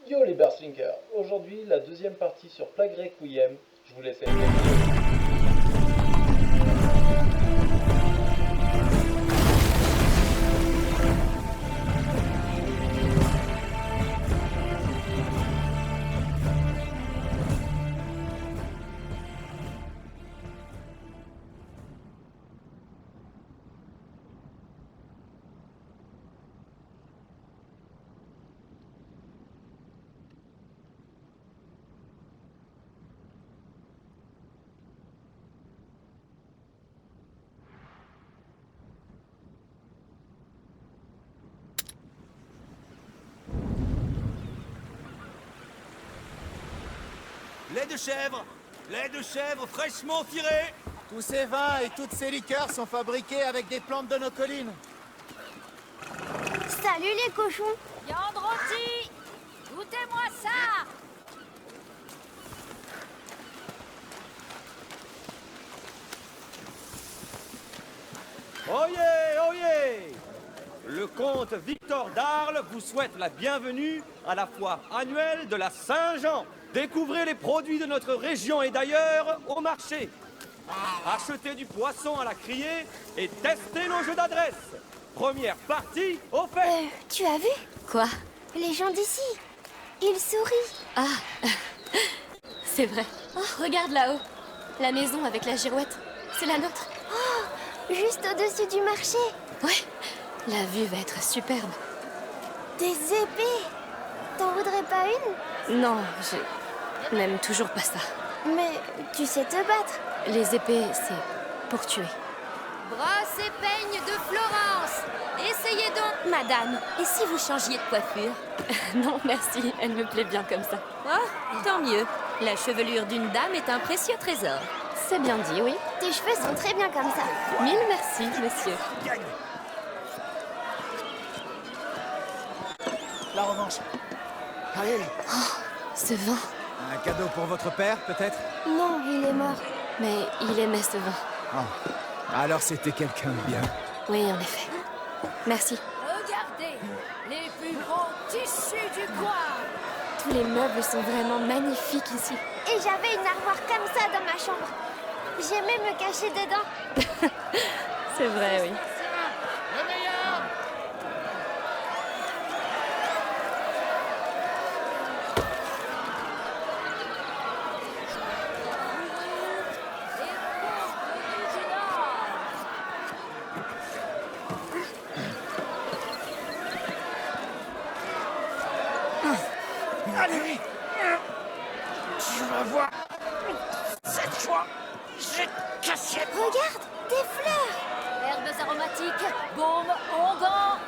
Yo les Bearslinkers, aujourd'hui la deuxième partie sur Plague Requiem, je vous laisse avec la vidéo. Lait de chèvre fraîchement tiré. Tous ces vins et toutes ces liqueurs sont fabriqués avec des plantes de nos collines. Salut les cochons! Viande rôtie! Goûtez-moi ça! Oyez, oyez! Le comte Victor d'Arles vous souhaite la bienvenue à la foire annuelle de la Saint-Jean. Découvrez les produits de notre région et d'ailleurs au marché. Achetez du poisson à la criée et testez nos jeux d'adresse. Première partie au fait. Tu as vu? Quoi? Les gens d'ici, ils sourient. Ah, c'est vrai. Oh, regarde là-haut. La maison avec la girouette. C'est la nôtre. Oh, juste au-dessus du marché. Ouais, la vue va être superbe. Des épées. T'en voudrais pas une? Non, je n'aime toujours pas ça. Mais tu sais te battre. Les épées, c'est pour tuer. Brosse et peigne de Florence. Essayez donc, madame. Et si vous changiez de coiffure? Non, merci, elle me plaît bien comme ça. Oh, tant mieux. La chevelure d'une dame est un précieux trésor. C'est bien dit, oui. Tes cheveux sont très bien comme ça. Mille merci, monsieur. La revanche. Allez, Ce vin. un cadeau pour votre père, peut-être? Non, il est mort. Mais il aimait ce vin. Oh. Alors c'était quelqu'un de bien. Oui, en effet. Merci. Regardez, les plus gros tissus du coin. Tous les meubles sont vraiment magnifiques ici. Et j'avais une armoire comme ça dans ma chambre. J'aimais me cacher dedans. C'est vrai, oui. Allez, tu vas voir. Cette fois, je vais te casser. Regarde, des fleurs. Herbes aromatiques, baume, onguent.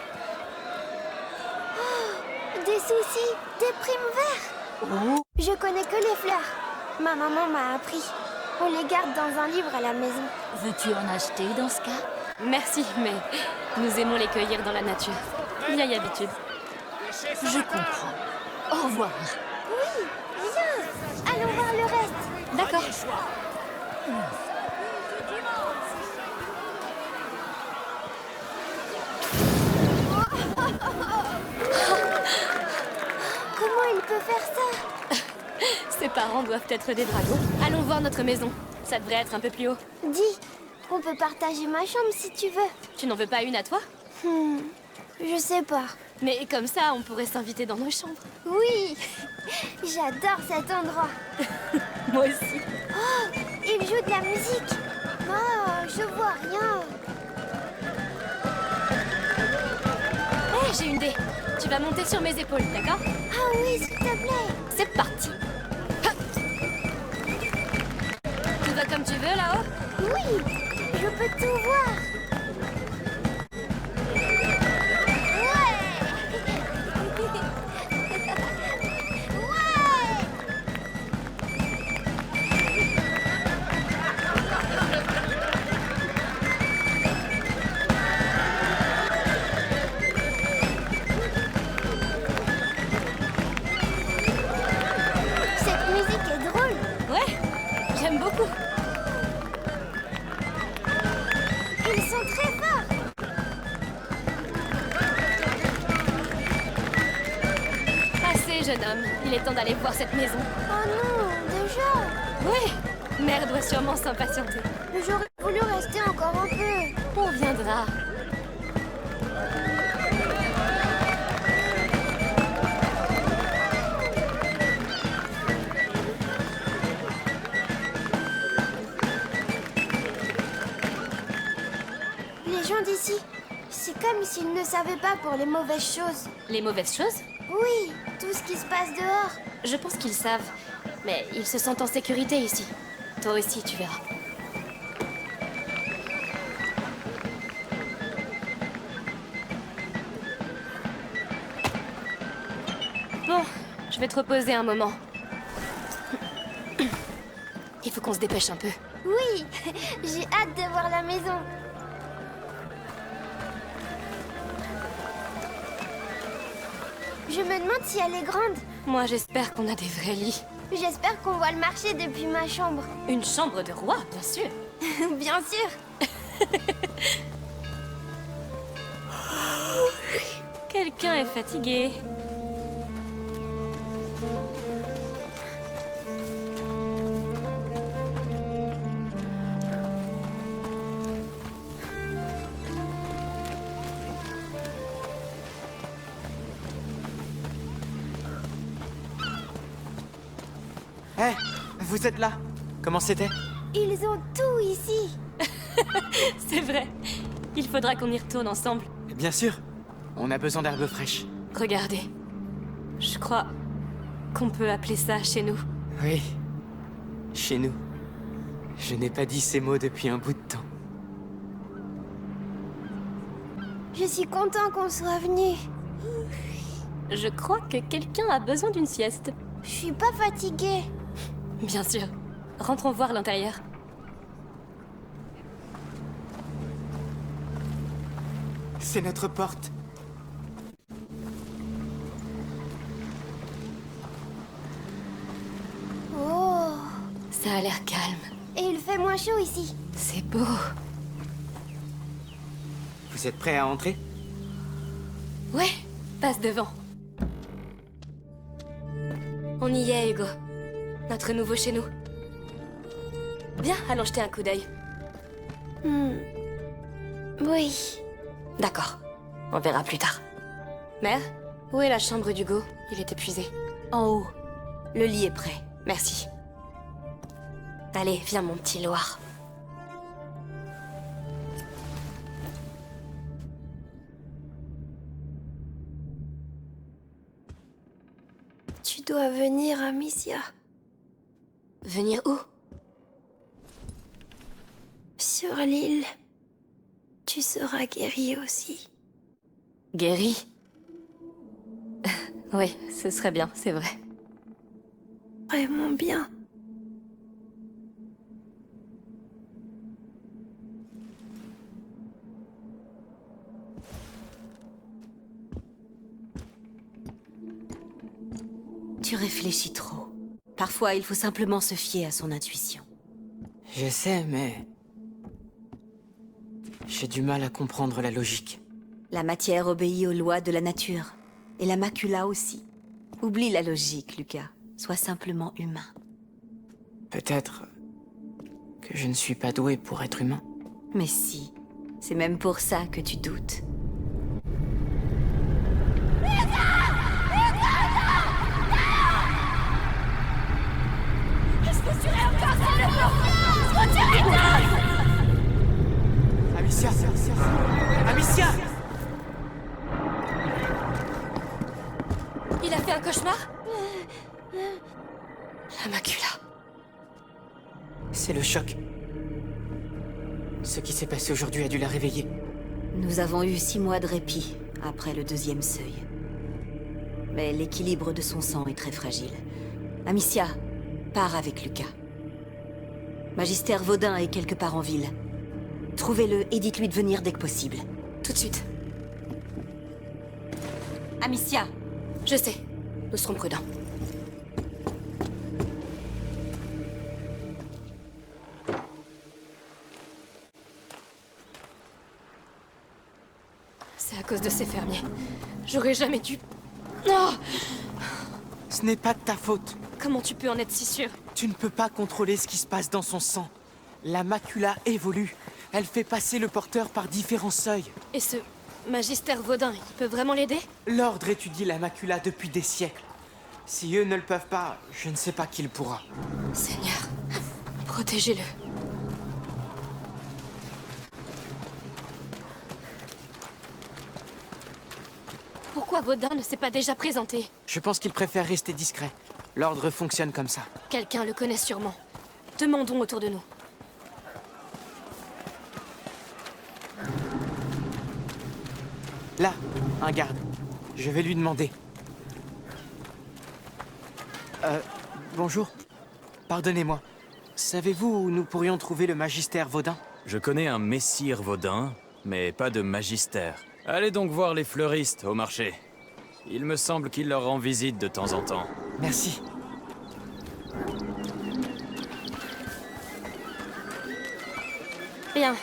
Des soucis, des primes verts. Je connais que les fleurs. Ma maman m'a appris. On les garde dans un livre à la maison. Veux-tu en acheter dans ce cas? Merci, mais nous aimons les cueillir dans la nature. Vieille habitude. Je comprends. Au revoir. Oui, viens. Allons voir le reste. D'accord. Comment il peut faire ça? Ses parents doivent être des dragons. Allons voir notre maison. Ça devrait être un peu plus haut. Dis, on peut partager ma chambre si tu veux. Tu n'en veux pas une à toi? Je sais pas. Mais comme ça, on pourrait s'inviter dans nos chambres. Oui, j'adore cet endroit. Moi aussi. Oh, il joue de la musique. Oh, je vois rien. Hé, j'ai une idée. Tu vas monter sur mes épaules, d'accord? Ah oui, s'il te plaît. C'est parti. Ha. Tout va comme tu veux là-haut? Oui, je peux tout voir. Cette musique est drôle. Ouais, j'aime beaucoup. Ils sont Allez, jeune homme, il est temps d'aller voir cette maison. Oh non, déjà? Oui, mère doit sûrement s'impatienter. J'aurais voulu rester encore un peu. On viendra. Les gens d'ici, c'est comme s'ils ne savaient pas pour les mauvaises choses. Les mauvaises choses? Oui, tout ce qui se passe dehors. Je pense qu'ils savent. Mais ils se sentent en sécurité ici. Toi aussi, tu verras. Bon, je vais te reposer un moment. Il faut qu'on se dépêche un peu. Oui, j'ai hâte de voir la maison. Je me demande si elle est grande. Moi, j'espère qu'on a des vrais lits. J'espère qu'on voit le marché depuis ma chambre. Une chambre de roi, bien sûr. Bien sûr. Quelqu'un est fatigué. Hé, vous êtes là? Comment c'était? Ils ont tout ici. C'est vrai. Il faudra qu'on y retourne ensemble. Bien sûr, on a besoin d'herbes fraîches. Regardez. Je crois qu'on peut appeler ça chez nous. Oui, chez nous. Je n'ai pas dit ces mots depuis un bout de temps. Je suis content qu'on soit venu. Je crois que quelqu'un a besoin d'une sieste. Je suis pas fatiguée. Bien sûr. Rentrons voir l'intérieur. C'est notre porte. Oh. Ça a l'air calme. Et il fait moins chaud ici. C'est beau. Vous êtes prêts à entrer? Ouais, passe devant. On y est, Hugo. Notre nouveau chez nous. Viens, allons jeter un coup d'œil. Oui. D'accord. On verra plus tard. Mère, où est la chambre d'Hugo? Il est épuisé. En haut. Le lit est prêt. Merci. Allez, viens mon petit Loir. Tu dois venir, Amicia. Venir où? Sur l'île. Tu seras guérie aussi. Guéri? Oui, ce serait bien, c'est vrai. Vraiment bien. Tu réfléchis trop. Parfois, il faut simplement se fier à son intuition. Je sais, mais... j'ai du mal à comprendre la logique. La matière obéit aux lois de la nature. Et la macula aussi. Oublie la logique, Lucas. Sois simplement humain. Peut-être que je ne suis pas doué pour être humain. Mais si. C'est même pour ça que tu doutes. Amicia! Amicia! Il a fait un cauchemar? La macula. C'est le choc. Ce qui s'est passé aujourd'hui a dû la réveiller. Nous avons eu 6 mois de répit après le 2e seuil. Mais l'équilibre de son sang est très fragile. Amicia, pars avec Lucas. Magister Vaudin est quelque part en ville. Trouvez-le et dites-lui de venir dès que possible. Tout de suite. Amicia! Je sais. Nous serons prudents. C'est à cause de ces fermiers. J'aurais jamais dû... Non! Ce n'est pas de ta faute. Comment tu peux en être si sûr? Tu ne peux pas contrôler ce qui se passe dans son sang. La macula évolue. Elle fait passer le porteur par différents seuils. Et ce Magister Vaudin, il peut vraiment l'aider? L'ordre étudie la macula depuis des siècles. Si eux ne le peuvent pas, je ne sais pas qui le pourra. Seigneur, protégez-le. Pourquoi Vaudin ne s'est pas déjà présenté? Je pense qu'il préfère rester discret. L'ordre fonctionne comme ça. Quelqu'un le connaît sûrement. Demandons autour de nous. Là, un garde. Je vais lui demander. Bonjour. Pardonnez-moi. Savez-vous où nous pourrions trouver le Magister Vaudin? Je connais un messire Vaudin, mais pas de magistère. Allez donc voir les fleuristes au marché. Il me semble qu'il leur rend visite de temps en temps. Merci. Bien,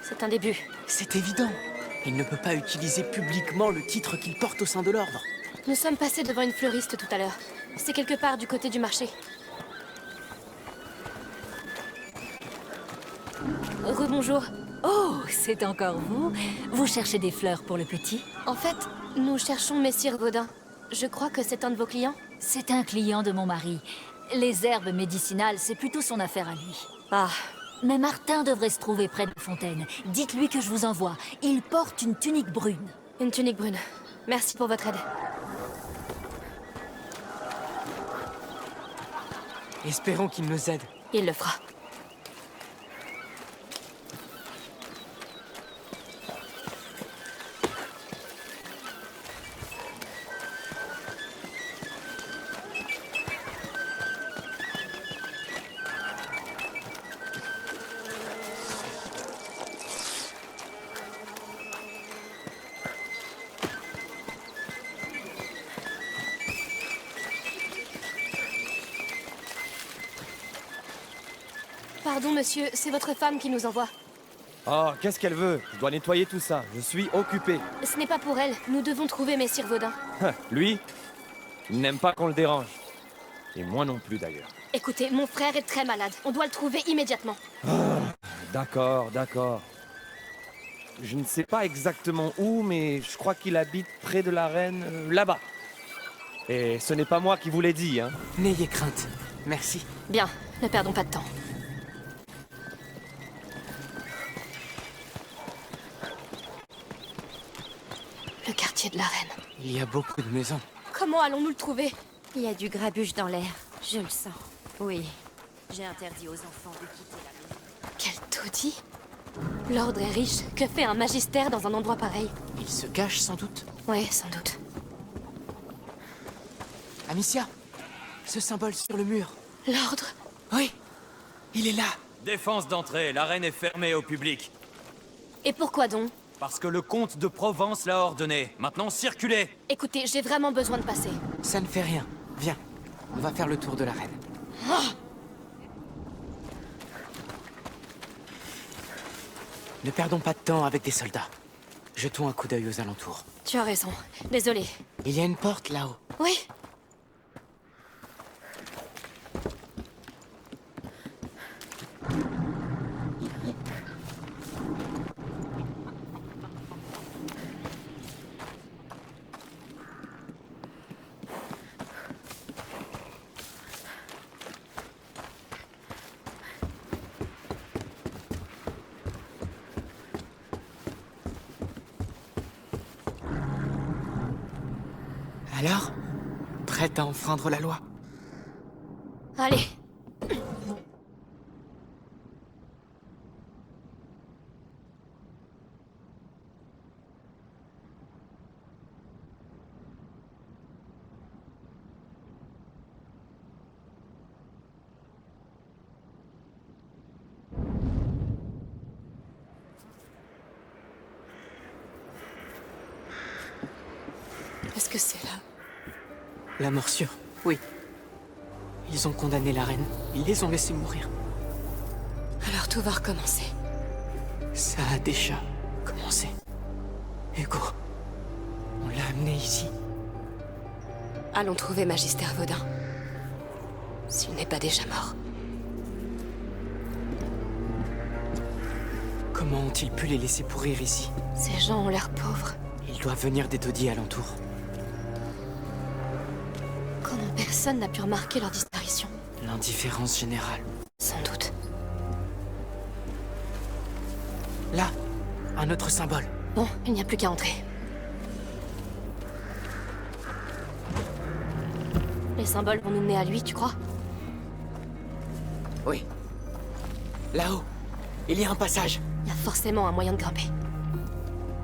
c'est un début. C'est évident. Il ne peut pas utiliser publiquement le titre qu'il porte au sein de l'ordre. Nous sommes passés devant une fleuriste tout à l'heure. C'est quelque part du côté du marché. Rebonjour. Oh, c'est encore vous? Vous cherchez des fleurs pour le petit? En fait, nous cherchons Messire Vaudin. Je crois que c'est un de vos clients. C'est un client de mon mari. Les herbes médicinales, c'est plutôt son affaire à lui. Ah, Mais Martin devrait se trouver près de la fontaine. Dites-lui que je vous envoie. Il porte une tunique brune. une tunique brune. Merci pour votre aide. Espérons qu'il nous aide. Il le fera. Pardon, monsieur, c'est votre femme qui nous envoie. Oh, qu'est-ce qu'elle veut? Je dois nettoyer tout ça. Je suis occupé. Ce n'est pas pour elle. Nous devons trouver Messire Vaudin. Lui, il n'aime pas qu'on le dérange. Et moi non plus d'ailleurs. Écoutez, mon frère est très malade. On doit le trouver immédiatement. D'accord, d'accord. Je ne sais pas exactement où, mais je crois qu'il habite près de l'arène, là-bas. Et ce n'est pas moi qui vous l'ai dit, hein. N'ayez crainte. Merci. Bien, ne perdons pas de temps. Le quartier de l'arène. Il y a beaucoup de maisons. Comment allons-nous le trouver? Il y a du grabuge dans l'air, je le sens. Oui, j'ai interdit aux enfants de quitter la maison. Quel taudis! L'ordre est riche. Que fait un magistère dans un endroit pareil? Il se cache sans doute. Oui, sans doute. Amicia, ce symbole sur le mur. L'ordre? Oui, il est là. Défense d'entrée, l'arène est fermée au public. Et pourquoi donc? Parce que le comte de Provence l'a ordonné. Maintenant, circulez! Écoutez, j'ai vraiment besoin de passer. Ça ne fait rien. Viens, on va faire le tour de l'arène. Ne perdons pas de temps avec des soldats. Jetons un coup d'œil aux alentours. Tu as raison. Désolé. Il y a une porte là-haut. Oui. Alors? Prête à enfreindre la loi? Allez. Qu'est-ce que c'est là? La morsure, oui. Ils ont condamné la reine. Ils les ont laissés mourir. Alors tout va recommencer. Ça a déjà commencé. Hugo, on l'a amené ici. Allons trouver Magister Vaudin. S'il n'est pas déjà mort. Comment ont-ils pu les laisser pourrir ici? Ces gens ont l'air pauvres. Ils doivent venir des taudis alentours. Comment personne n'a pu remarquer leur disparition? L'indifférence générale. Sans doute. Là, un autre symbole. Bon, il n'y a plus qu'à entrer. Les symboles vont nous mener à lui, tu crois? Oui. Là-haut, il y a un passage. Il y a forcément un moyen de grimper.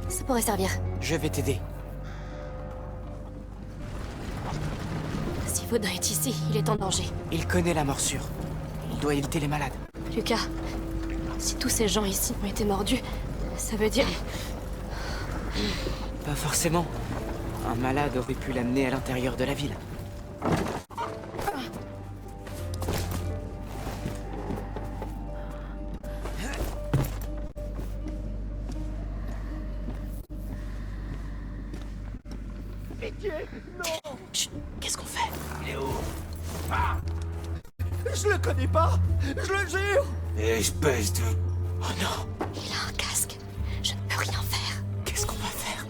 Ça pourrait servir. Je vais t'aider. Si Vaudin est ici, il est en danger. Il connaît la morsure. Il doit éviter les malades. Lucas, si tous ces gens ici ont été mordus, ça veut dire... Pas forcément. Un malade aurait pu l'amener à l'intérieur de la ville. Pitié, non! Chut, qu'est-ce qu'on fait? Il est où? Ah! Je le connais pas! Je le jure! Espèce de... Oh non! Il a un casque. Je ne peux rien faire. Qu'est-ce qu'on va faire?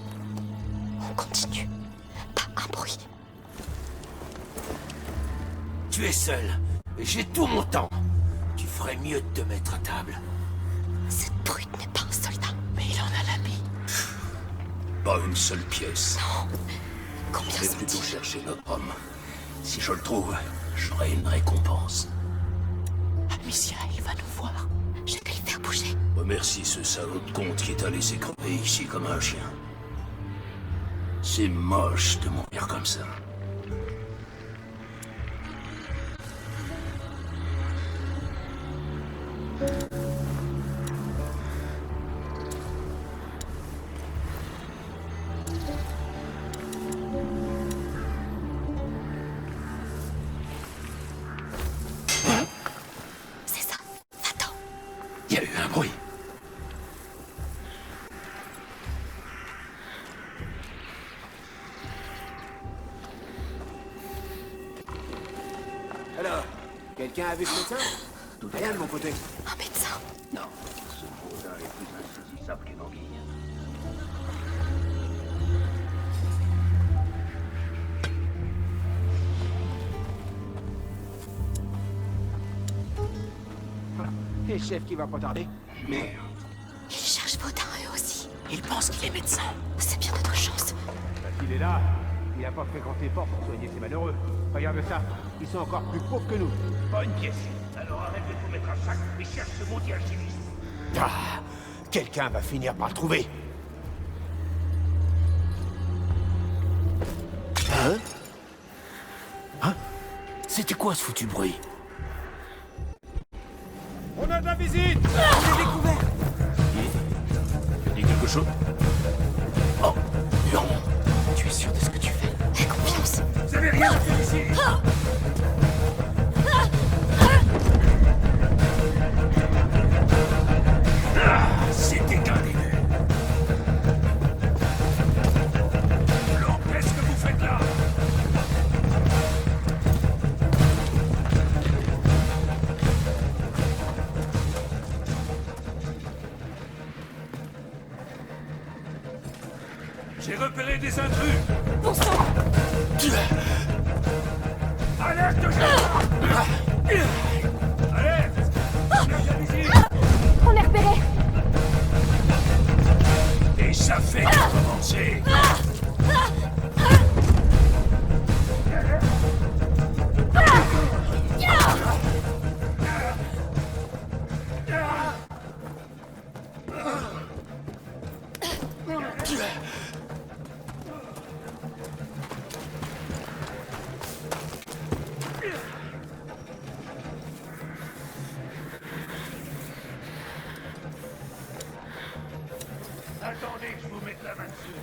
On continue. Pas un bruit. Tu es seul. Et j'ai tout mon temps. Tu ferais mieux de te mettre à table. Cette brute n'est pas un soldat. Mais il en a l'habit. Pas une seule pièce. Non. Combien Je vais sont-ils? plutôt chercher notre homme. Si je le trouve, j'aurai une récompense. Amicia, il va nous voir. Je vais le faire bouger. Remercie ce salaud de comte qui t'a laissé crever ici comme un chien. C'est moche de mourir comme ça. C'est ça. Va-t'en. Il y a eu un bruit. Alors, quelqu'un a vu ce médecin? Tout rien de mon côté. Un médecin. Non, ce mot-là est plus insaisissable qu'une anguille. Et chef qui va pas tarder? Merde. Ils cherchent Vaudin, eux aussi. Il pense qu'il est médecin. C'est bien notre chance. S'il est là, il n'a pas fréquenté fort pour soigner ces malheureux. Regarde ça, ils sont encore plus pauvres que nous. Pas une pièce. Alors arrête de vous mettre à sac et cherche ce maudit alchimiste. Ah, quelqu'un va finir par le trouver. Hein? Hein? C'était quoi ce foutu bruit? On a de la visite! J'ai découvert! Tu dis quelque chose? Oh, non! Tu es sûr de ce que tu fais? Aie confiance. Vous avez rien à faire ici! Ah, c'était qu'un début! Alors, qu'est-ce que vous faites là? J'ai repéré des intrus! Bon sang! Alerte! Alerte! On a de la visite! On est repéré! Et ça fait que commencer! Attendez que je vous mette la main dessus.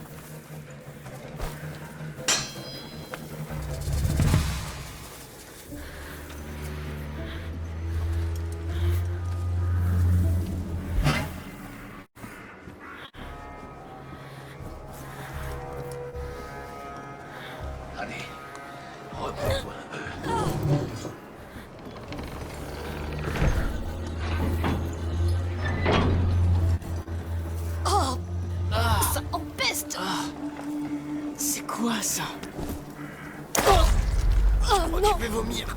Oh non! Je vais vomir.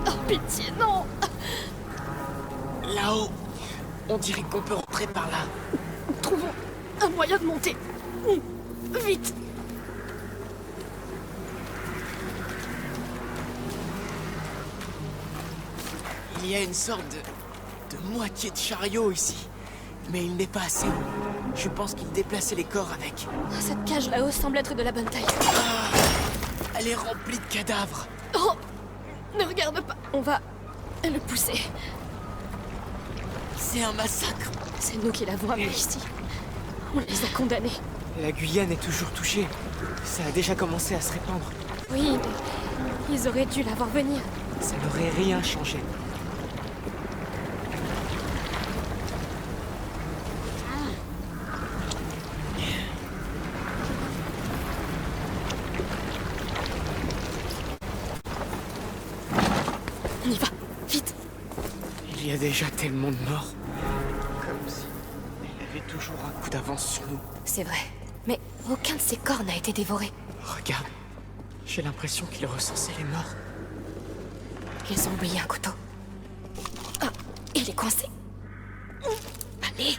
Oh pitié, non! Là-haut, on dirait qu'on peut rentrer par là. Trouvons un moyen de monter. Vite! Il y a une sorte de moitié de chariot ici. Mais il n'est pas assez haut. Je pense qu'il déplaçait les corps avec. Cette cage là-haut semble être de la bonne taille. Elle est remplie de cadavres. Oh! Ne regarde pas! On va le pousser. C'est un massacre. C'est nous qui l'avons amené ici. On les a condamnés. La Guyane est toujours touchée. Ça a déjà commencé à se répandre. Oui, mais ils auraient dû la voir venir. Ça n'aurait rien changé. On y va, vite! Il y a déjà tellement de morts. Comme si elle avait toujours un coup d'avance sur nous. C'est vrai, mais aucun de ces corps n'a été dévoré. Regarde, j'ai l'impression qu'il recensait les morts. Ils ont oublié un couteau. Ah, il est coincé. Allez!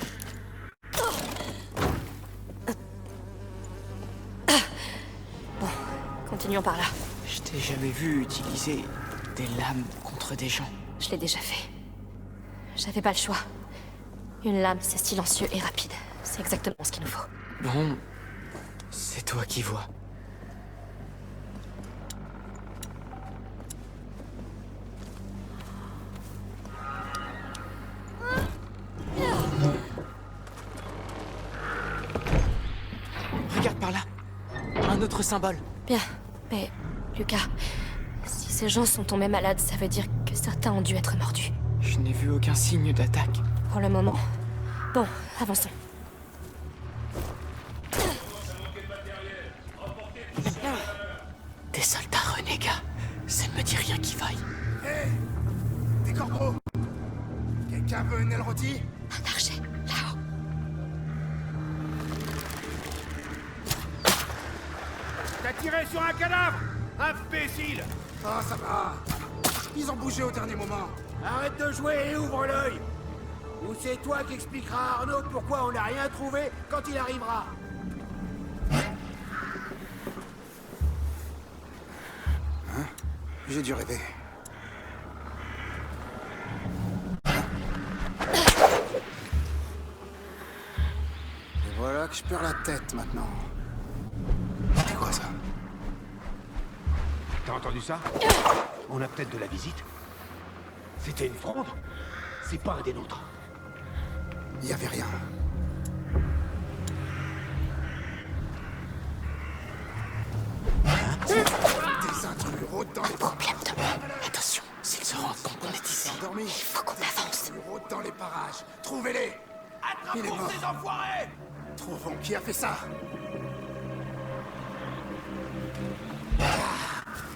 Bon, continuons par là. Je t'ai jamais vu utiliser des lames contre des gens. Je l'ai déjà fait. J'avais pas le choix. Une lame, c'est silencieux et rapide. C'est exactement ce qu'il nous faut. Bon, c'est toi qui vois. Regarde par là. Un autre symbole. Bien, mais Lucas, si ces gens sont tombés malades, ça veut dire que certains ont dû être mordus. Je n'ai vu aucun signe d'attaque. Pour le moment. Bon, avançons. Des soldats renégats. Ça ne me dit rien qui vaille. Hé! Des corbeaux! Quelqu'un veut une aile rôtie? Un archer, là-haut. T'as tiré sur un cadavre! Imbécile! Oh, ça va. Ils ont bougé au dernier moment. Arrête de jouer et ouvre l'œil! Ou c'est toi qui expliqueras à Arnaud pourquoi on n'a rien trouvé quand il arrivera. Hein? J'ai dû rêver. Et voilà que je perds la tête maintenant. C'est quoi ça? T'as entendu ça? On a peut-être de la visite. C'était une fronde? C'est pas un des nôtres. Il y avait rien. Des intrus rôdent dans les parages. Attention, s'ils se rendent compte qu'on est ici. Endormis. Il faut qu'on avance. Des intrus rôdent dans les parages. Trouvez-les. Il est mort. Ces enfoirés! Trouvons qui a fait ça.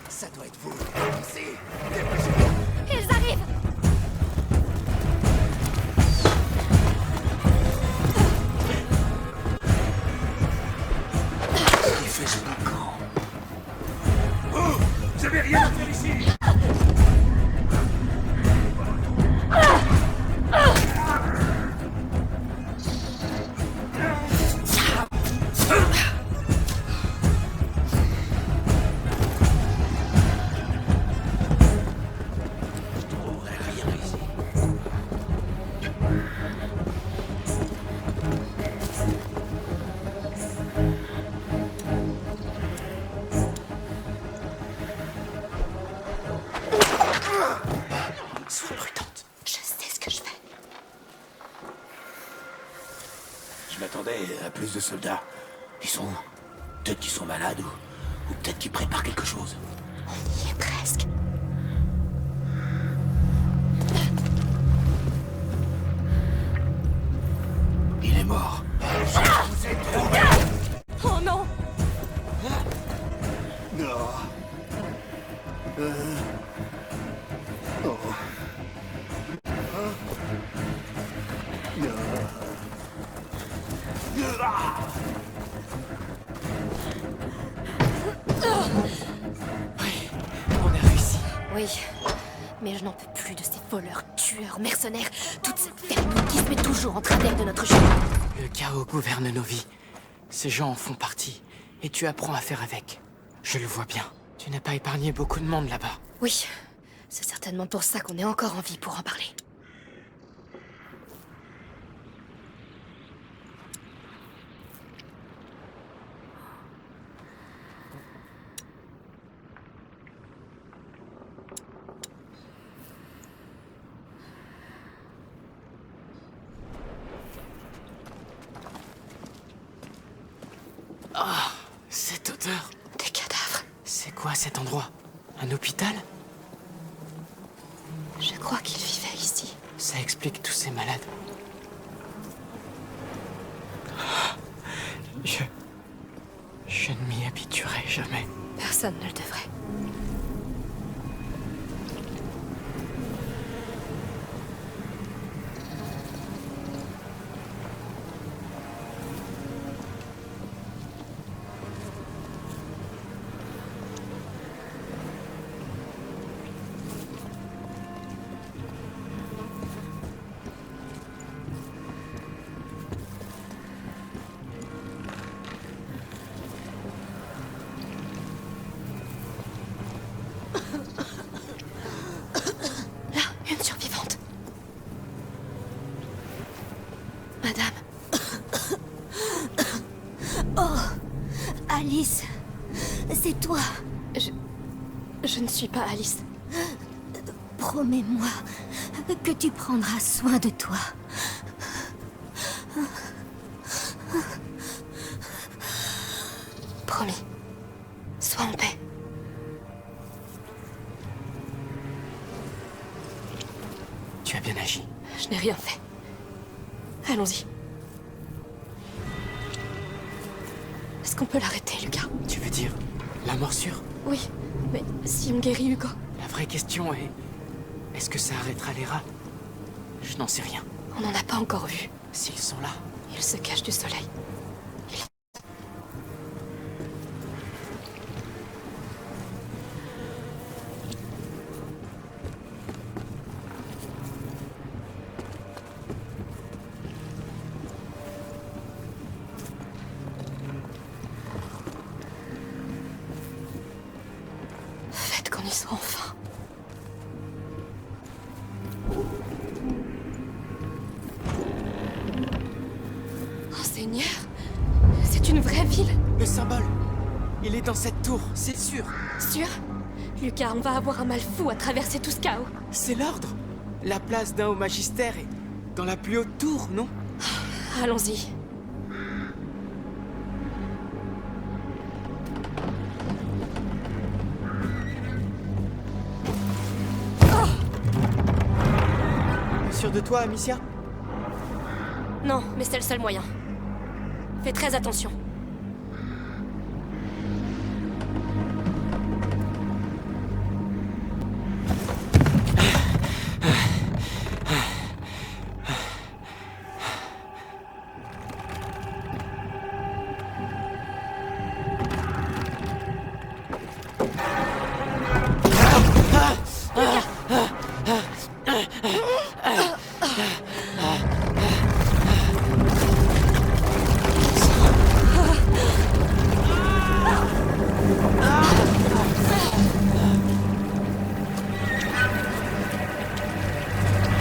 Ça doit être vous. Ici. Dépêchez-vous. Ils arrivent! Il fait ce camp. Oh! J'avais rien à faire ici! Sois prudente. Je sais ce que je fais. Je m'attendais à plus de soldats. Ils sont où? Peut-être qu'ils sont malades ou peut-être qu'ils préparent quelque chose. On y est presque. Il est mort. Oh non! Non. Oh. Oui, mais je n'en peux plus de ces voleurs, tueurs, mercenaires, toute cette famille qui se met toujours en travers de notre chemin. Le chaos gouverne nos vies. Ces gens en font partie, et tu apprends à faire avec. Je le vois bien. Tu n'as pas épargné beaucoup de monde là-bas. Oui, c'est certainement pour ça qu'on est encore en vie pour en parler. Ah, cette odeur. Des cadavres. C'est quoi cet endroit? Un hôpital? Je crois qu'ils vivaient ici. Ça explique tous ces malades. Je ne m'y habituerai jamais. Personne ne le devrait. Une survivante. Madame. Oh, Alice, c'est toi. Je ne suis pas Alice. Promets-moi que tu prendras soin de toi. Promis. Sois en paix. Tu as bien agi. Je n'ai rien fait. Allons-y. Est-ce qu'on peut l'arrêter, Lucas? Tu veux dire la morsure? Oui, mais si on guérit Hugo? La vraie question est... Est-ce que ça arrêtera les rats? Je n'en sais rien. On n'en a pas encore vu. S'ils sont là... Ils se cachent du soleil. Faites qu'on y soit enfin. Oh Seigneur, c'est une vraie ville. Le symbole, il est dans cette tour, c'est sûr. Sûr? Lucas, on va avoir un mal fou à traverser tout ce chaos. C'est l'ordre. La place d'un haut magistère est dans la plus haute tour, non? Allons-y. Sûr de toi, Amicia? Non, mais c'est le seul moyen. Fais très attention.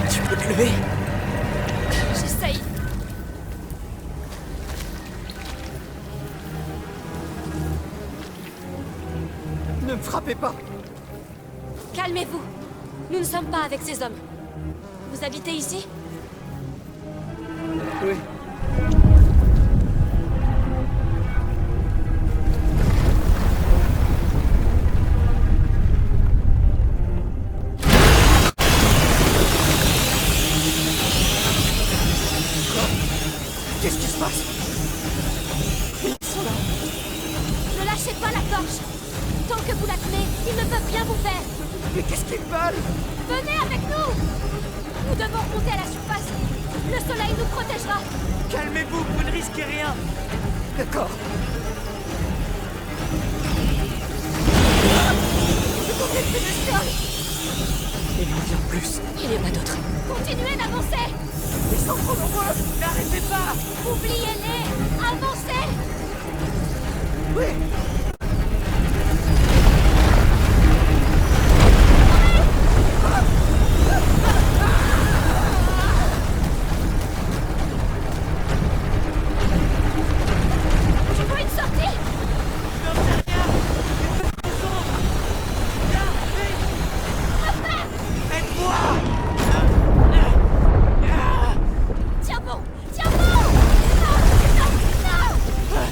Tu peux te lever? J'essaye. Ne me frappez pas! Calmez-vous. Nous ne sommes pas avec ces hommes. Vous habitez ici? Oui. Qu'est-ce qui se passe? Ils sont là. Ne lâchez pas la torche. Tant que vous la tenez, ils ne peuvent rien vous faire. Mais qu'est-ce qu'ils veulent? Venez avec nous. Nous devons remonter à la surface. Le soleil nous protégera. Calmez-vous, vous ne risquez rien. D'accord. C'est une bestiole. plus. Il y en a d'autres. Continuez d'avancer. Ils sont trop nombreux. N'arrêtez pas. Oubliez-les. Avancez. Oui. Tu vois une sortie? Tiens bon! Tiens bon! Non! Non! Non!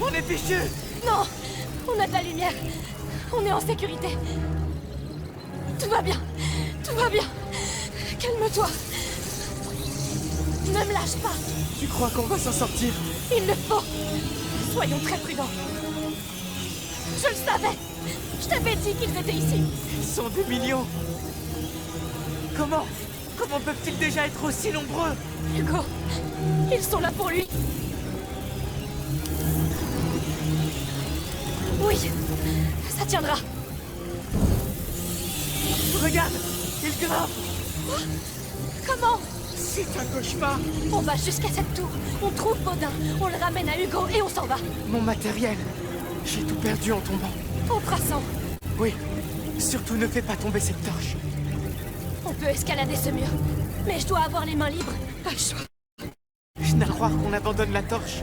On est fichus. Non! On a de la lumière. On est en sécurité. Tout va bien. Tout va bien. Calme-toi. Ne me lâche pas. Tu crois qu'on va s'en sortir? Il le faut. Soyons très prudents. Je le savais. Je t'avais dit qu'ils étaient ici. Ils sont des millions. Comment peuvent-ils déjà être aussi nombreux? Hugo, ils sont là pour lui. Oui, ça tiendra. Regarde, ils grimpent. Comment? C'est un cauchemar. On va jusqu'à cette tour. On trouve Baudin. On le ramène à Hugo et on s'en va. Mon matériel. J'ai tout perdu en tombant. En traçant. Oui. Surtout ne fais pas tomber cette torche. On peut escalader ce mur. Mais je dois avoir les mains libres. Pas le choix. Je n'ai à croire qu'on abandonne la torche.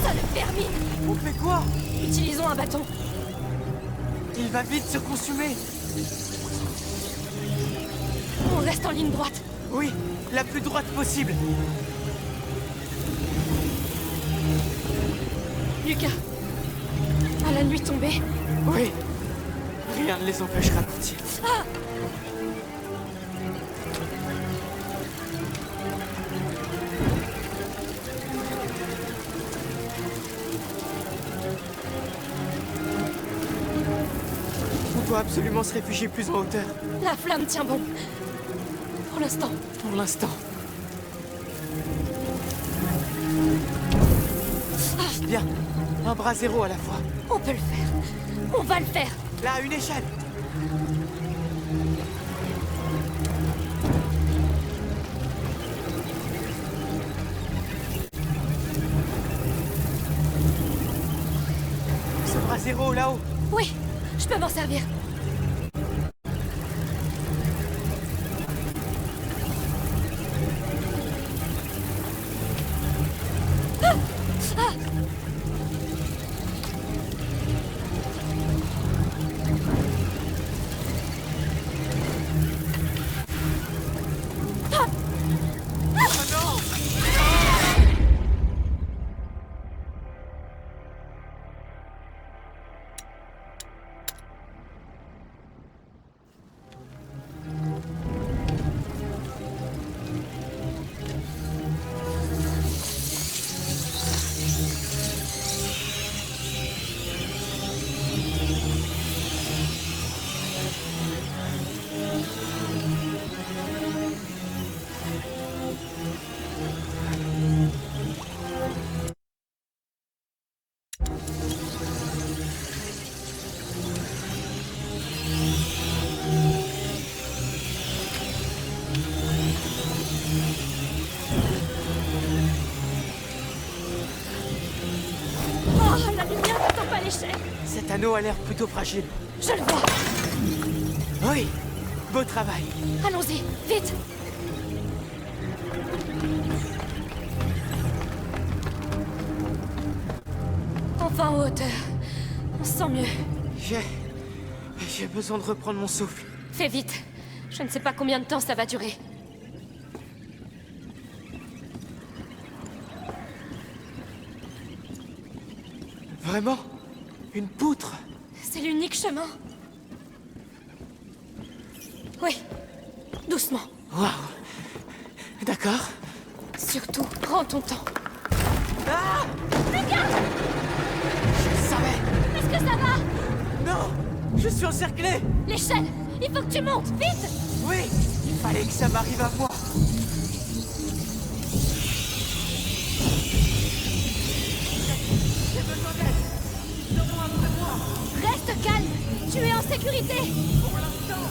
Ça le termine. On fait quoi? Utilisons un bâton. Il va vite se consumer. On reste en ligne droite. Oui, la plus droite possible. Lucas, à la nuit tombée. Oui. Rien ne les empêchera de partir. Ah! On doit absolument se réfugier plus en hauteur. La flamme tient bon. Pour l'instant. Pour l'instant. Bien. Un bras zéro à la fois. On peut le faire. On va le faire. Là, une échelle. Ce bras zéro là-haut. Oui, je peux m'en servir. Ah! Ah! Oh, la lumière ne tombe pas l'échelle. Cet anneau a l'air plutôt fragile. Je le vois. Oui. Beau travail. Allons-y, vite. Enfin en hauteur. On se sent mieux. J'ai besoin de reprendre mon souffle. Fais vite. Je ne sais pas combien de temps ça va durer. Vraiment? Une poutre? C'est l'unique chemin. Oui. Doucement. Waouh. D'accord. Surtout, prends ton temps. Ah! Regarde! Je savais! Est-ce que ça va? Non! Je suis encerclé! L'échelle! Il faut que tu montes, vite! Oui! Il fallait que ça m'arrive à moi! J'ai besoin d'aide! sécurité! Pour l'instant!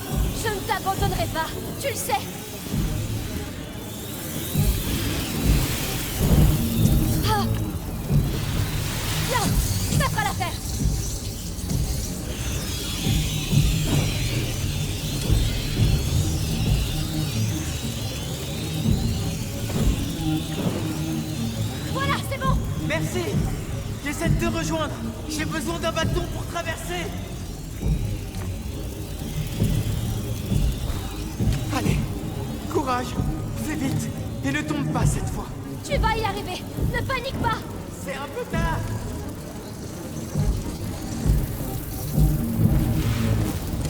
Je ne t'abandonnerai pas, tu le sais! Ah! Bien, ça fera l'affaire! Voilà, c'est bon! Merci. J'essaie de te rejoindre. J'ai besoin d'un bâton pour traverser. Allez, courage. Fais vite. Et ne tombe pas cette fois. Tu vas y arriver! Ne panique pas! C'est un peu tard.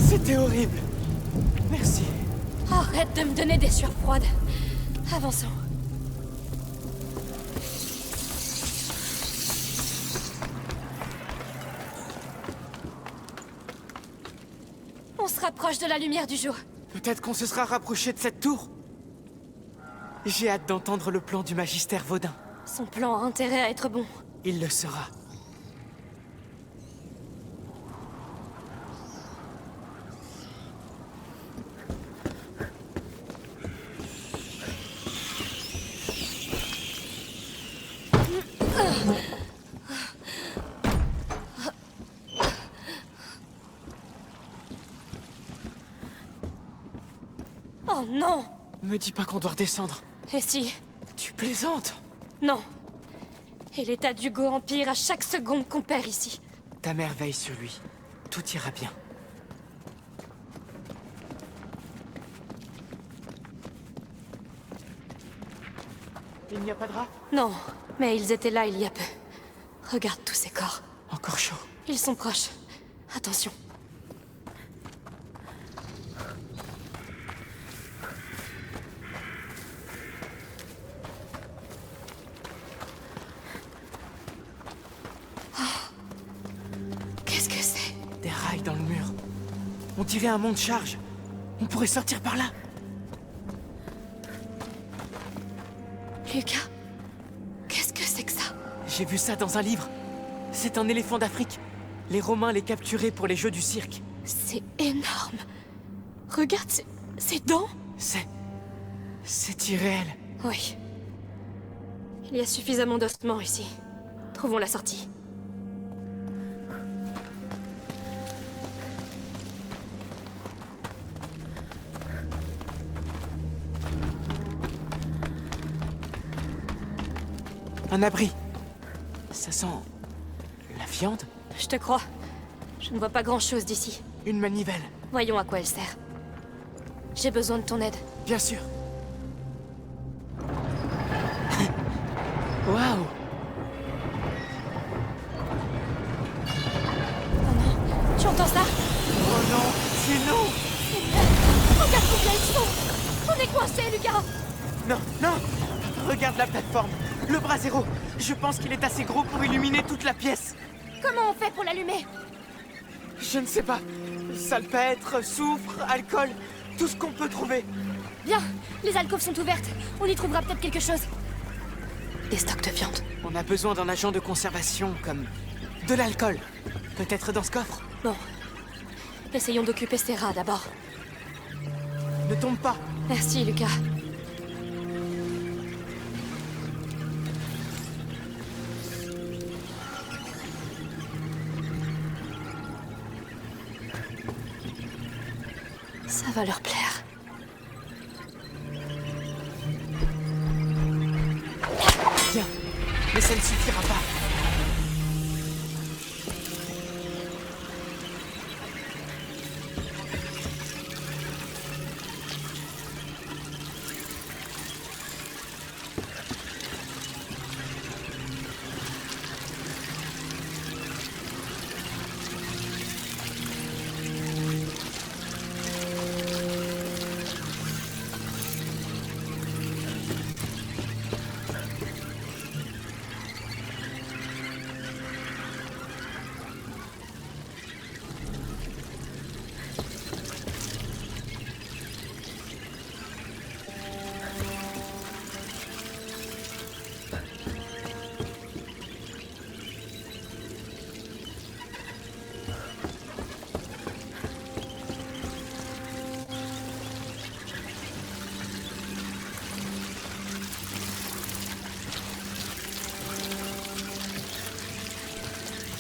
C'était horrible. Merci. Arrête de me donner des sueurs froides. Avançons. On se rapproche de la lumière du jour. Peut-être qu'on se sera rapproché de cette tour. J'ai hâte d'entendre le plan du magistère Vaudin. Son plan a intérêt à être bon. Il le sera. Oh non! Me dis pas qu'on doit redescendre. Et si? Tu plaisantes? Non. Et l'état d'Hugo empire à chaque seconde qu'on perd ici. Ta mère veille sur lui. Tout ira bien. Il n'y a pas de rats? Non, mais ils étaient là il y a peu. Regarde tous ces corps. Encore chaud. Ils sont proches. Attention. Qu'est-ce que c'est? Des rails dans le mur. On dirait un monte charge. On pourrait sortir par là. Lucas? Qu'est-ce que c'est que ça? J'ai vu ça dans un livre. C'est un éléphant d'Afrique. Les Romains les capturaient pour les jeux du cirque. C'est énorme. Regarde ses dents. C'est irréel. Oui. Il y a suffisamment d'ossements ici. Trouvons la sortie. Un abri. Ça sent... la viande? Je te crois. Je ne vois pas grand-chose d'ici. Une manivelle. Voyons à quoi elle sert. J'ai besoin de ton aide. Bien sûr. Waouh! Oh non, tu entends ça? Oh non, c'est non! Regarde combien ils sont! On est coincés, Lucas! Non, non! Regarde la plateforme. Le brasero. Je pense qu'il est assez gros pour illuminer toute la pièce. Comment on fait pour l'allumer? Je ne sais pas. Salpêtre, soufre, alcool, tout ce qu'on peut trouver. Bien, les alcôves sont ouvertes. On y trouvera peut-être quelque chose. Des stocks de viande. On a besoin d'un agent de conservation, comme de l'alcool. Peut-être dans ce coffre? Bon. Essayons d'occuper ces rats d'abord. Ne tombe pas. Merci, Lucas. Ça va leur plaire. Bien, mais ça ne suffira pas.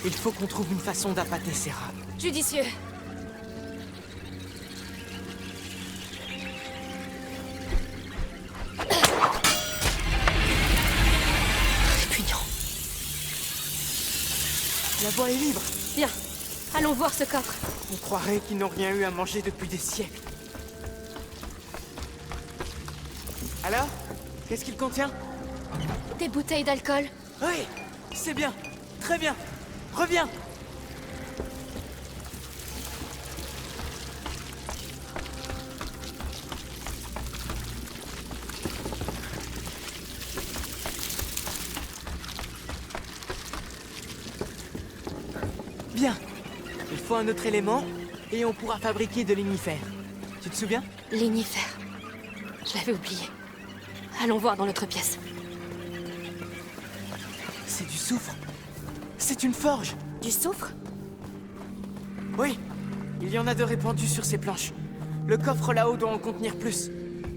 Il faut qu'on trouve une façon d'appâter ces rats. Judicieux. Répugnant. La voie est libre. Bien. Allons voir ce coffre. On croirait qu'ils n'ont rien eu à manger depuis des siècles. Alors? Qu'est-ce qu'il contient? Des bouteilles d'alcool. Oui, c'est bien. Très bien. Reviens. Bien. Il faut un autre élément et on pourra fabriquer de l'inifère. Tu te souviens? L'inifère. Je l'avais oublié. Allons voir dans l'autre pièce. C'est du soufre. C'est une forge. Du soufre? Oui. Il y en a de répandus sur ces planches. Le coffre là-haut doit en contenir plus.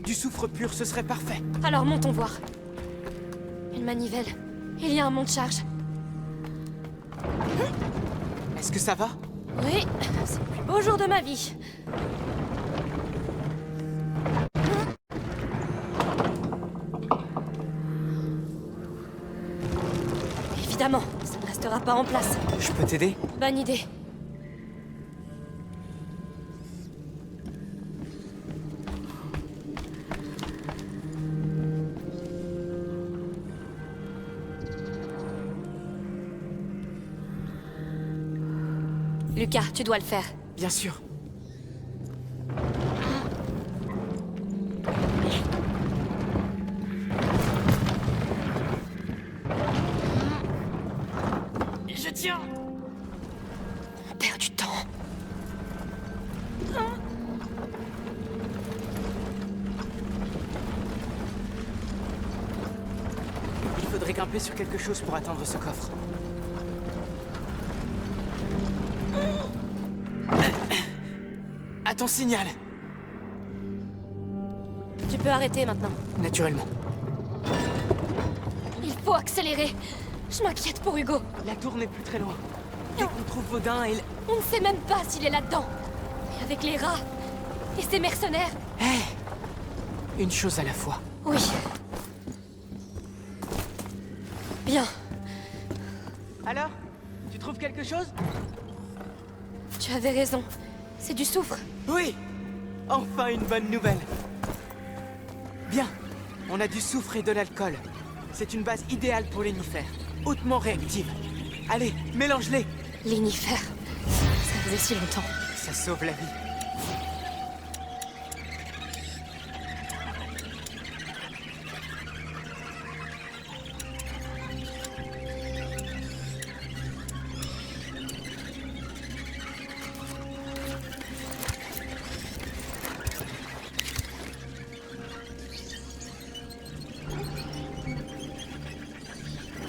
Du soufre pur, ce serait parfait. Alors montons voir. Une manivelle. Il y a un monte-charge. Est-ce que ça va? Oui, c'est le plus beau jour de ma vie. Évidemment, ça ne restera pas en place. Je peux t'aider? Bonne idée. Lucas, tu dois le faire. Bien sûr. Je tiens. On perd du temps. Il faudrait grimper sur quelque chose pour atteindre ce coffre. À ton signal. Tu peux arrêter maintenant. Naturellement. Il faut accélérer. Je m'inquiète pour Hugo. La tour n'est plus très loin. Dès qu'on trouve Vaudin, il... On ne sait même pas s'il est là-dedans. Et avec les rats et ces mercenaires. Hé! Une chose à la fois. Oui. Bien. Alors? Tu trouves quelque chose? Tu avais raison. C'est du soufre. Oui! Enfin une bonne nouvelle. Bien. On a du soufre et de l'alcool. C'est une base idéale pour l'inifère. Hautement réactive. Allez, mélange-les! L'inifère. Ça faisait si longtemps. Ça sauve la vie.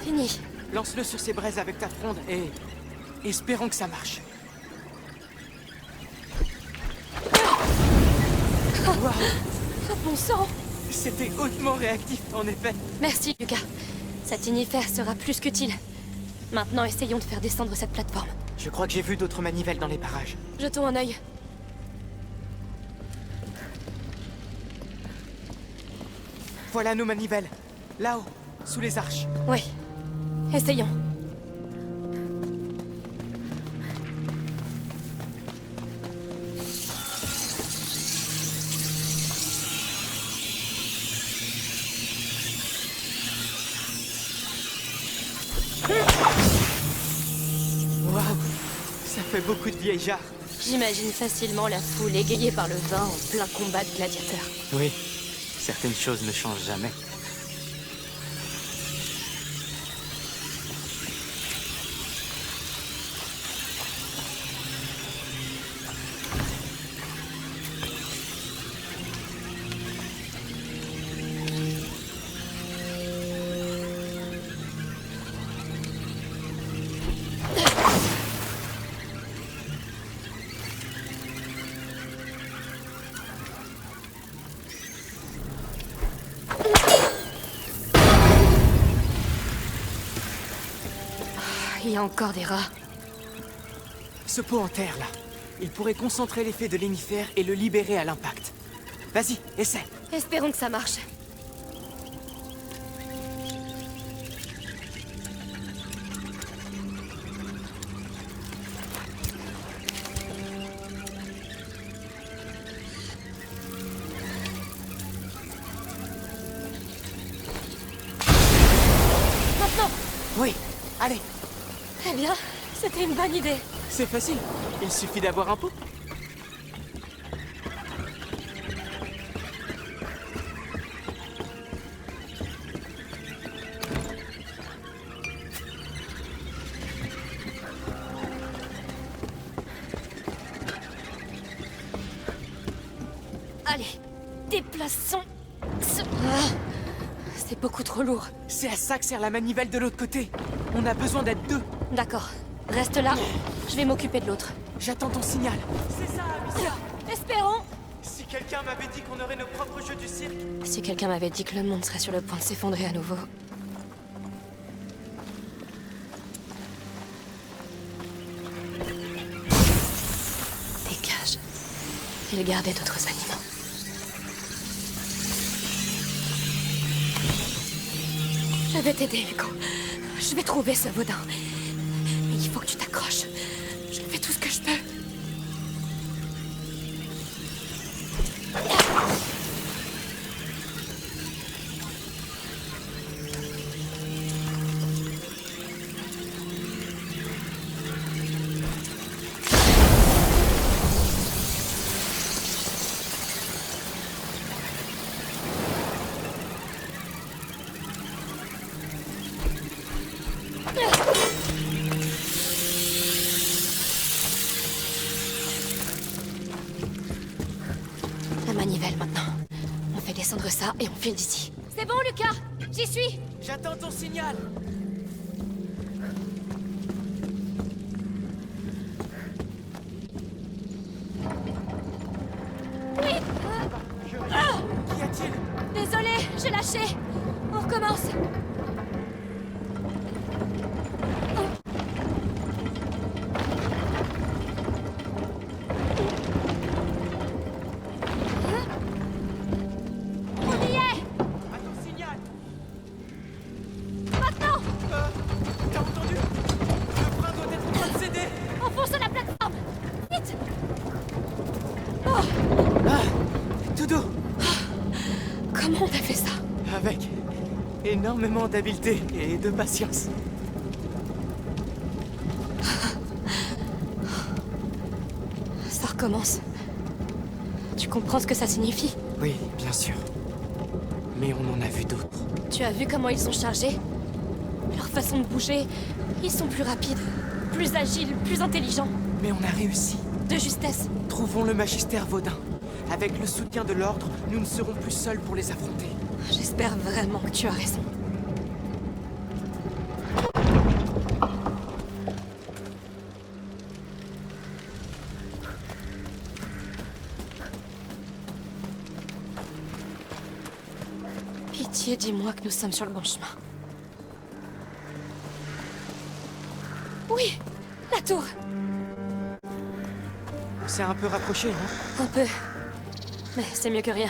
Fini. Lance-le sur ces braises avec ta fronde et... espérons que ça marche. Waouh! Oh, bon sang! C'était hautement réactif, en effet. Merci, Lucas. Cet inifère sera plus qu'utile. Maintenant, essayons de faire descendre cette plateforme. Je crois que j'ai vu d'autres manivelles dans les parages. Jetons un œil. Voilà nos manivelles. Là-haut, sous les arches. Oui. Essayons. Waouh! Ça fait beaucoup de vieilles jarres. J'imagine facilement la foule égayée par le vin en plein combat de gladiateurs. Oui, certaines choses ne changent jamais. Il y a encore des rats. Ce pot en terre, là, il pourrait concentrer l'effet de l'énifère et le libérer à l'impact. Vas-y, essaie. Espérons que ça marche. Maintenant! Oui, allez. Eh bien, c'était une bonne idée. C'est facile. Il suffit d'avoir un pot. Allez, déplaçons ce... Ah, c'est beaucoup trop lourd. C'est à ça que sert la manivelle de l'autre côté. On a besoin d'être deux. D'accord. Reste là. Je vais m'occuper de l'autre. J'attends ton signal. C'est ça, Amicia. Espérons. Si quelqu'un m'avait dit qu'on aurait nos propres jeux du cirque... Si quelqu'un m'avait dit que le monde serait sur le point de s'effondrer à nouveau... Dégage. Il gardait d'autres animaux. Je vais t'aider, Hugo. Je vais trouver ce vaudin. Mais il faut que tu t'accroches. Je fais tout ce que je peux. La manivelle maintenant. On fait descendre ça et on file d'ici. C'est bon, Lucas. J'y suis. J'attends ton signal. Oui. Qu'y a-t-il? Désolé, j'ai lâché. On recommence. On y est. À ton signal. Maintenant. T'as entendu? Le frein doit être en train de céder. Enfonce la plateforme. Vite. Tout doux. Comment on a fait ça? Avec énormément d'habileté et de patience. Ça recommence. Tu comprends ce que ça signifie? Oui, bien sûr. Mais on en a vu d'autres. Tu as vu comment ils sont chargés? Leur façon de bouger, ils sont plus rapides, plus agiles, plus intelligents. Mais on a réussi. De justesse. Trouvons le magistère Vaudin. Avec le soutien de l'ordre, nous ne serons plus seuls pour les affronter. J'espère vraiment que tu as raison. Pitié, dis-moi que nous sommes sur le bon chemin. Oui, la tour. C'est un peu rapproché, hein? Un peu. Mais c'est mieux que rien.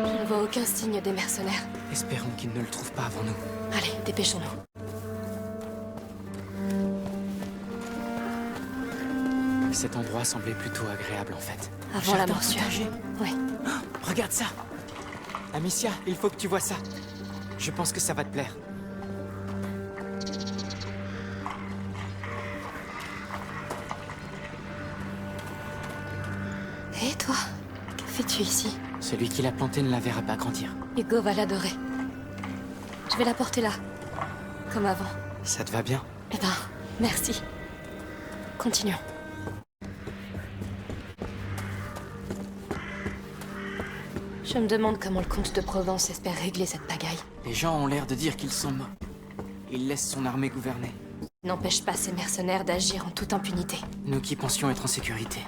Je ne vois aucun signe des mercenaires. Espérons qu'ils ne le trouvent pas avant nous. Allez, dépêchons-nous. Cet endroit semblait plutôt agréable en fait. Avant la Jardin morsure. potager. Ouais. Oh, regarde ça! Amicia, il faut que tu vois ça. Je pense que ça va te plaire. Et toi? Que fais-tu ici? Celui qui l'a planté ne la verra pas grandir. Hugo va l'adorer. Je vais la porter là. Comme avant. Ça te va bien? Eh ben, merci. Continuons. Je me demande comment le comte de Provence espère régler cette pagaille. Les gens ont l'air de dire qu'ils sont morts. Il laisse son armée gouverner. N'empêche pas ces mercenaires d'agir en toute impunité. Nous qui pensions être en sécurité.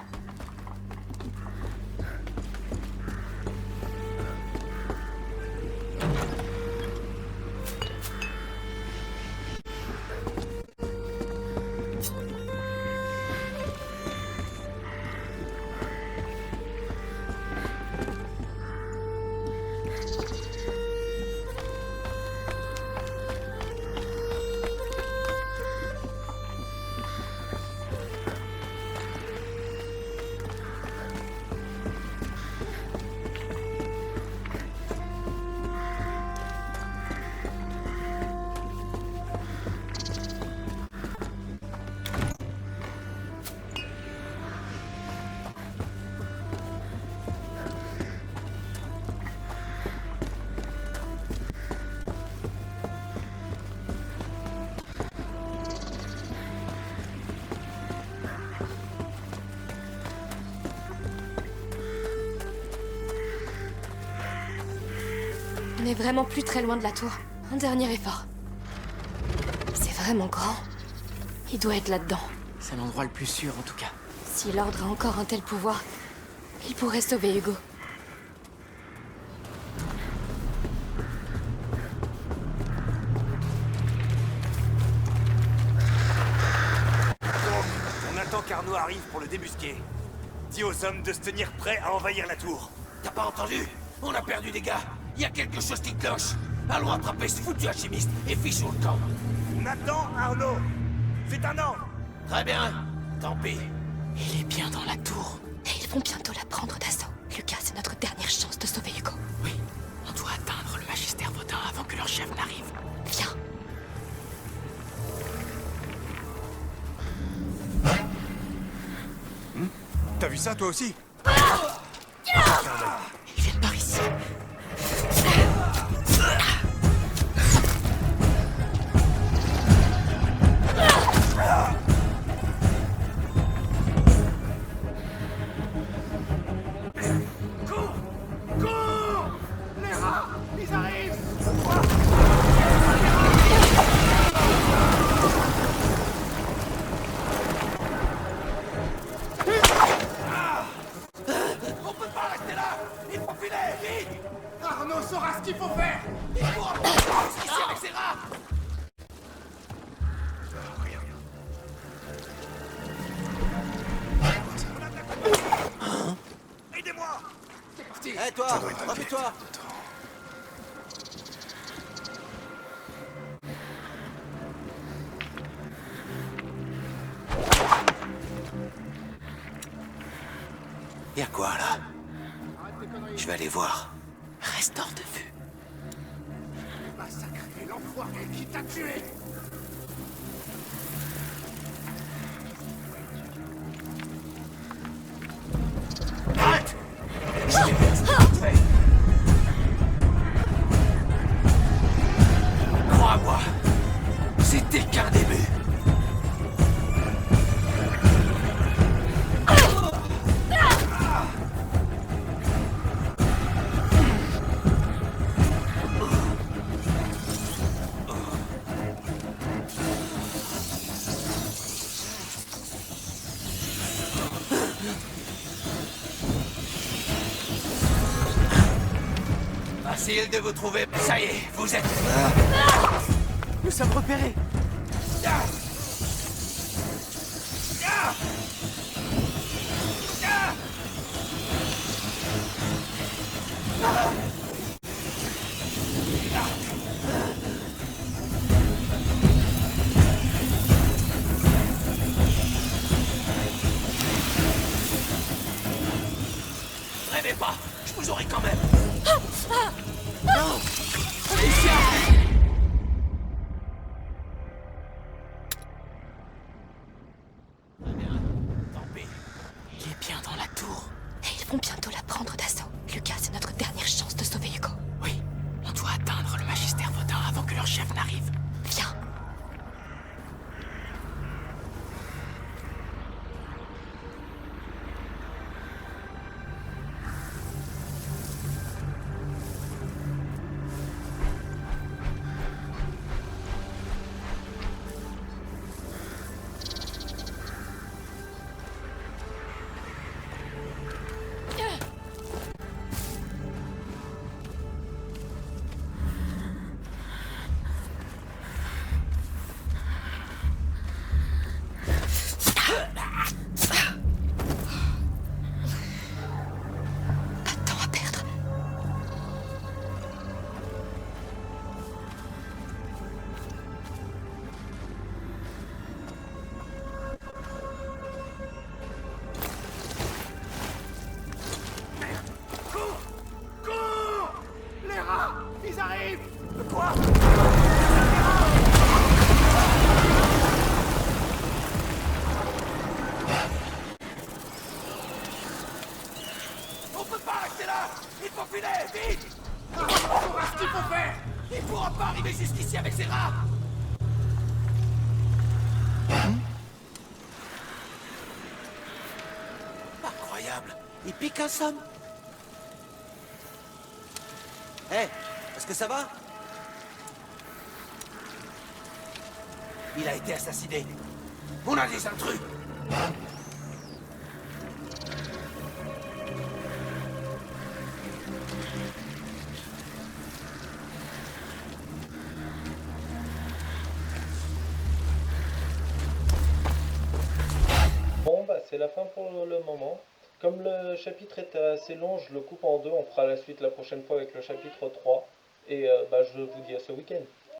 On est vraiment plus très loin de la tour. Un dernier effort. C'est vraiment grand. Il doit être là-dedans. C'est l'endroit le plus sûr, en tout cas. Si l'Ordre a encore un tel pouvoir, il pourrait sauver Hugo. On attend qu'Arnaud arrive pour le débusquer. Dis aux hommes de se tenir prêts à envahir la tour. T'as pas entendu? On a perdu des gars. Il y a quelque chose qui cloche. Allons attraper ce foutu alchimiste et fichons le camp. On attend Arnaud. C'est un ordre. Très bien. Tant pis. Il est bien dans la tour. Et ils vont bientôt la prendre d'assaut. Lucas, c'est notre dernière chance de sauver Hugo. Oui, on doit atteindre le Magister Vaudin avant que leur chef n'arrive. Viens. T'as vu ça toi aussi? Ils viennent par ici. Cours! Cours! Les rats! Ils arrivent! On peut pas rester là. Il faut filer, vite. Arnaud saura ce qu'il faut faire! Il pourra pas jusqu'ici avec ses rats. Aidez-moi! Hé toi, replie-toi. Y'a quoi là? Je vais aller voir. Reste hors de vue. Massacrer l'enfoiré qui t'a tué! Arrête! Je vais faire ce que tu fais. Crois à moi. C'était qu'un début. Facile de vous trouver. Ça y est, vous êtes... Nous sommes repérés. Rêvez pas, je vous aurai quand même. Non! Alicia! Tant pis. Il est bien dans la tour. Et ils vont bientôt la prendre d'assaut. Lucas, c'est notre dernière chance de sauver Hugo. Oui, on doit atteindre le Magister Vaudin avant que leur chef n'arrive. Viens. Ils arrivent! Quoi? On peut pas rester là. Il faut filer, vite. On saura ce qu'il faut faire! Il pourra pas arriver jusqu'ici avec ses rats. Incroyable. Il pique un somme. Hé, Est-ce que ça va? Il a été assassiné. On a des intrus. Bon, bah c'est la fin pour le moment. Comme le chapitre était assez long, je le coupe en deux. On fera la suite la prochaine fois avec le chapitre 3. Et bah je vous dis à ce week-end.